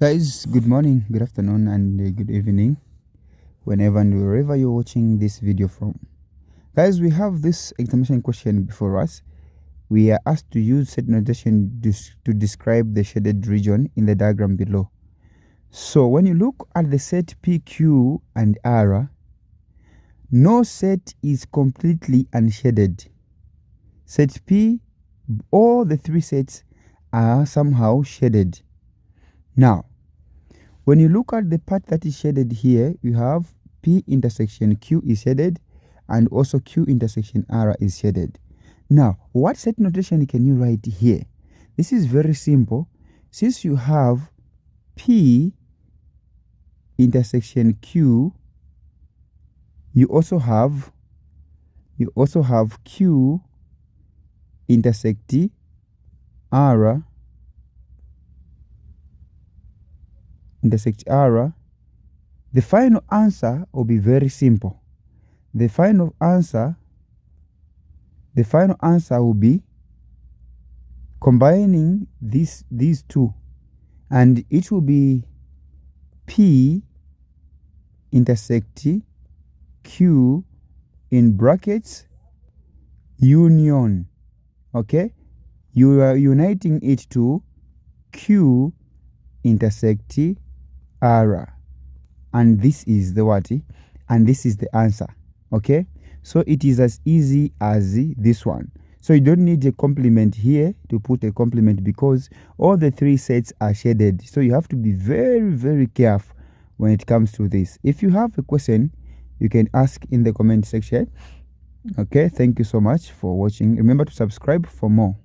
Guys, good morning, good afternoon, and good evening, whenever and wherever you're watching this video from. Guys, we have this examination question before us. We are asked to use set notation to describe the shaded region in the diagram below. So when you look at the set P, Q, and R, no set is completely unshaded. Set P, all the three sets are somehow shaded. Now, when you look at the part that is shaded here, you have P intersection Q is shaded and also Q intersection R is shaded. Now, what set notation can you write here? This is very simple. Since you have P intersection Q, you also have Q intersect R the final answer will be very simple. The final answer will be combining these two, and it will be P intersect Q in brackets union. Okay, you are uniting it to Q intersect R, and this is the what, and this is the answer. Okay, so it is as easy as this one. So you don't need a complement here to put a complement because all the three sets are shaded. So you have to be very, very careful when it comes to this. If you have a question, you can ask in the comment section. Okay, thank you so much for watching. Remember to subscribe for more.